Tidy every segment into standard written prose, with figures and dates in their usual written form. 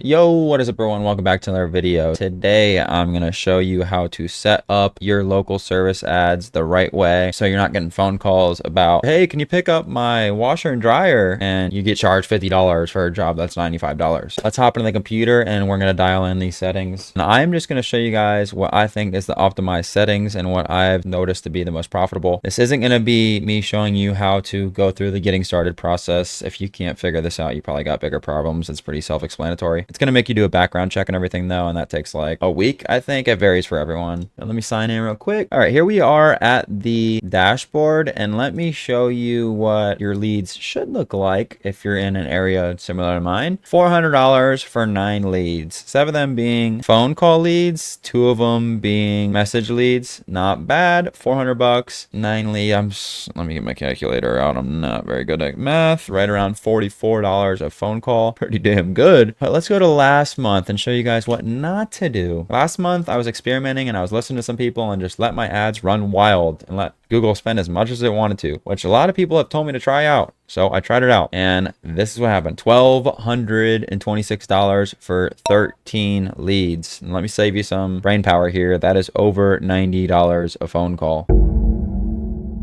Yo, what is up everyone? Welcome back to another video. Today I'm going to show you how to set up your local service ads the right way so you're not getting phone calls about, hey, can you pick up my washer and dryer? And you get charged $50 for a job that's $95. Let's hop into the computer and we're going to dial in these settings. And I'm just going to show you guys what I think is the optimized settings and what I've noticed to be the most profitable. This isn't going to be me showing you how to go through the getting started process. If you can't figure this out, you probably got bigger problems. It's pretty self-explanatory. It's going to make you do a background check and everything though, and that takes like a week. I think it varies for everyone. Now, let me sign in real quick. All right, here we are at the dashboard, and let me show you what your leads should look like if you're in an area similar to mine. $400 for 9 leads, 7 of them being phone call leads, 2 of them being message leads. Not bad. 400 bucks, 9 leads. Let me get my calculator out. I'm not very good at math. Right around $44 a phone call. Pretty damn good. But let's go to last month and show you guys what not to do. Last month I was experimenting and I was listening to some people and just let my ads run wild and let Google spend as much as it wanted to, which a lot of people have told me to try out. So I tried it out and this is what happened. $1,226 for 13 leads. And let me save you some brain power here. That is over $90 a phone call.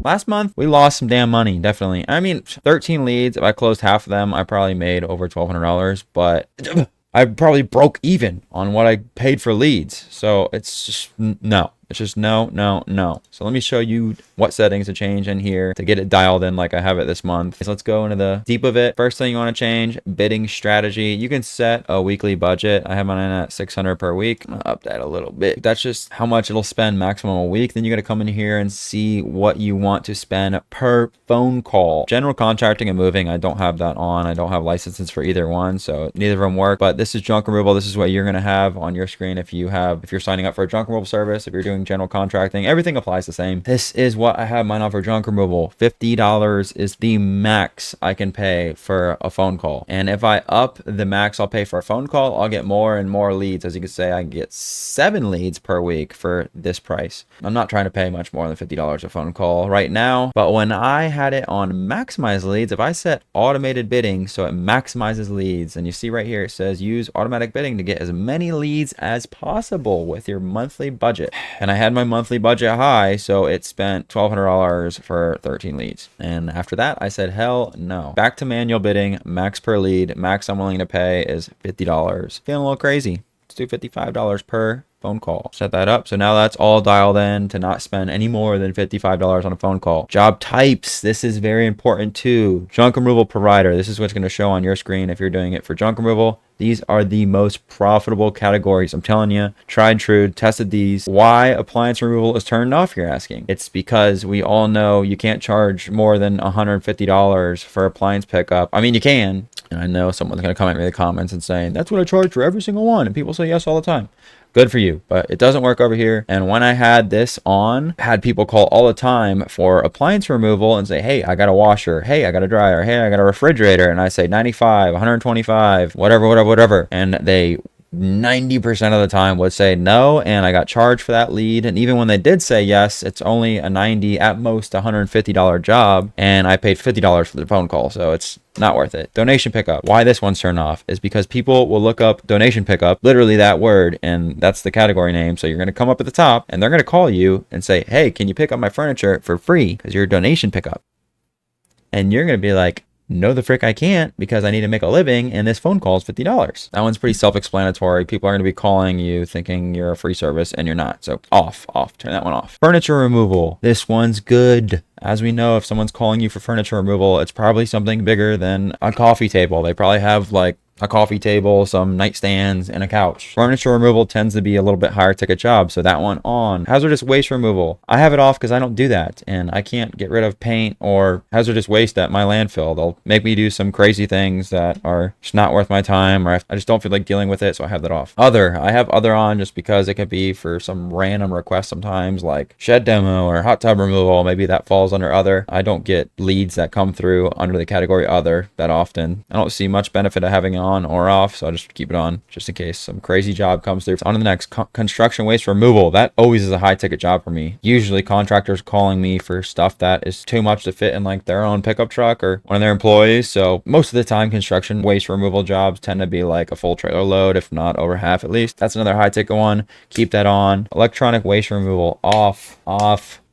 Last month, we lost some damn money, definitely. I mean, 13 leads. If I closed half of them, I probably made over $1,200, but I probably broke even on what I paid for leads. So it's just no. It's just no, no, no. So let me show you what settings to change in here to get it dialed in like I have it this month. So let's go into the deep of it. First thing you want to change, bidding strategy. You can set a weekly budget. I have mine at 600 per week. I'm gonna up that a little bit. That's just how much it'll spend maximum a week. Then you got to come in here and see what you want to spend per phone call. General contracting and moving, I don't have that on. I don't have licenses for either one, so neither of them work. But this is junk removal. This is what you're gonna have on your screen if you're signing up for a junk removal service, if you're doing general contracting, everything applies the same. This is what I have mine on for junk removal. $50 is the max I can pay for a phone call. And if I up the max I'll pay for a phone call, I'll get more and more leads. As you can say, I get 7 leads per week for this price. I'm not trying to pay much more than $50 a phone call right now, but when I had it on maximize leads, if I set automated bidding so it maximizes leads, and you see right here it says use automatic bidding to get as many leads as possible with your monthly budget. And I had my monthly budget high, so it spent $1,200 for 13 leads. And after that, I said, hell no. Back to manual bidding, max per lead. Max I'm willing to pay is $50. Feeling a little crazy. Let's do $55 per phone call. Set that up. So now that's all dialed in to not spend any more than $55 on a phone call. Job types. This is very important too. Junk removal provider. This is what's going to show on your screen if you're doing it for junk removal. These are the most profitable categories. I'm telling you, tried true, tested these. Why appliance removal is turned off, you're asking? It's because we all know you can't charge more than $150 for appliance pickup. I mean, you can. And I know someone's going to come at me in the comments and saying, that's what I charge for every single one. And people say yes all the time. Good for you, but it doesn't work over here. And when I had this on, I had people call all the time for appliance removal and say, hey, I got a washer. Hey, I got a dryer. Hey, I got a refrigerator. And I say 95, 125, whatever. And they 90% of the time would say no, and I got charged for that lead. And even when they did say yes, it's only a 90, at most $150 job, and I paid $50 for the phone call, so it's not worth it. Donation pickup. Why this one's turned off is because people will look up donation pickup, literally that word, and that's the category name. So you're going to come up at the top and they're going to call you and say, hey, can you pick up my furniture for free because you're a donation pickup? And you're going to be like, no, the frick I can't, because I need to make a living and this phone call is $50. That one's pretty self-explanatory. People are going to be calling you thinking you're a free service and you're not. So off, turn that one off. Furniture removal. This one's good. As we know, if someone's calling you for furniture removal, it's probably something bigger than a coffee table. They probably have like a coffee table, some nightstands, and a couch. Furniture removal tends to be a little bit higher ticket job, so that one on. Hazardous waste removal. I have it off because I don't do that, and I can't get rid of paint or hazardous waste at my landfill. They'll make me do some crazy things that are just not worth my time, or I just don't feel like dealing with it, so I have that off. Other. I have other on just because it could be for some random request sometimes, like shed demo or hot tub removal. Maybe that falls under other. I don't get leads that come through under the category other that often. I don't see much benefit of having it on or off, so I just keep it on just in case some crazy job comes through. On to the next, construction waste removal. That always is a high ticket job for me. Usually contractors calling me for stuff that is too much to fit in like their own pickup truck or one of their employees. So most of the time construction waste removal jobs tend to be like a full trailer load, if not over half at least. That's another high ticket one. Keep that on. Electronic waste removal off.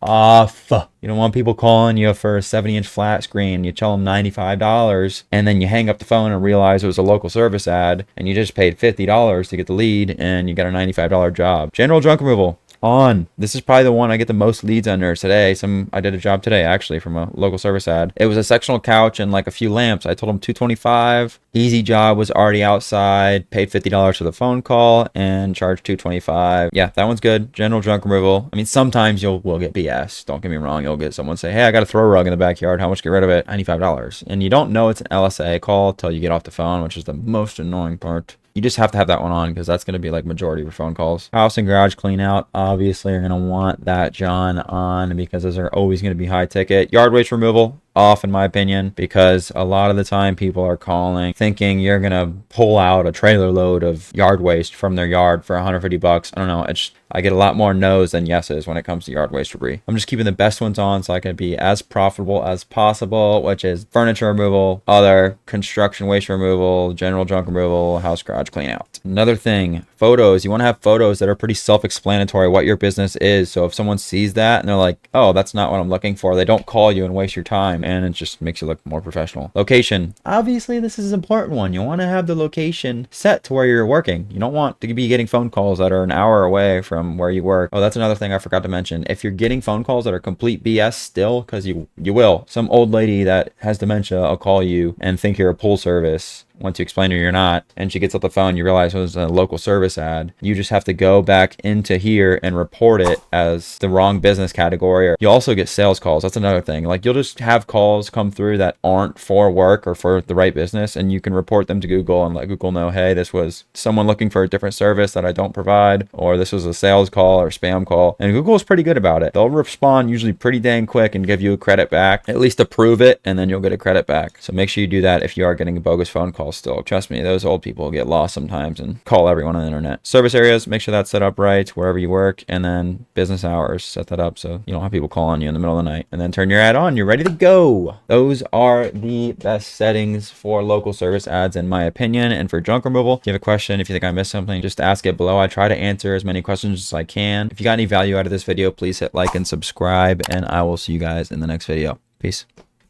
You don't want people calling you for a 70-inch flat screen. You tell them $95 and then you hang up the phone and realize it was a local service ad and you just paid $50 to get the lead and you got a $95 job. General junk removal on. This is probably the one I get the most leads under today. I did a job today actually from a local service ad. It was a sectional couch and like a few lamps. I told them $225. Easy job, was already outside, paid $50 for the phone call and charged $225. Yeah, that one's good. General junk removal. I mean, sometimes will get BS. Don't get me wrong. You'll get someone say, hey, I got to throw a rug in the backyard. How much to get rid of it? $95. And you don't know it's an LSA call until you get off the phone, which is the most annoying part. You just have to have that one on because that's going to be like majority of your phone calls. House and garage clean out. Obviously, you're going to want that John on because those are always going to be high ticket. Yard waste removal off in my opinion, because a lot of the time people are calling thinking you're going to pull out a trailer load of yard waste from their yard for $150. I don't know. I get a lot more no's than yeses when it comes to yard waste debris. I'm just keeping the best ones on so I can be as profitable as possible, which is furniture removal, other construction waste removal, general junk removal, house garage clean out. Another thing, photos. You want to have photos that are pretty self-explanatory what your business is. So if someone sees that and they're like, oh, that's not what I'm looking for, they don't call you and waste your time, and it just makes you look more professional. Location. Obviously, this is an important one. You want to have the location set to where you're working. You don't want to be getting phone calls that are an hour away from where you work. Oh, that's another thing I forgot to mention. If you're getting phone calls that are complete BS still, because you will. Some old lady that has dementia will call you and think you're a pool service. Once you explain to her you're not, and she gets off the phone, you realize it was a local service ad. You just have to go back into here and report it as the wrong business category. Or you also get sales calls. That's another thing. Like, you'll just have calls come through that aren't for work or for the right business, and you can report them to Google and let Google know, hey, this was someone looking for a different service that I don't provide, or this was a sales call or spam call. And Google is pretty good about it. They'll respond usually pretty dang quick and give you a credit back, at least approve it, and then you'll get a credit back. So make sure you do that if you are getting a bogus phone call still. Trust me, those old people get lost sometimes and call everyone on the internet. Service areas, make sure that's set up right wherever you work, and then business hours, set that up so you don't have people calling you in the middle of the night, and then turn your ad on. You're ready to go. Those are the best settings for local service ads in my opinion. And for junk removal, if you have a question, if you think I missed something, just ask it below. I try to answer as many questions as I can. If you got any value out of this video, please hit like and subscribe, and I will see you guys in the next video. Peace.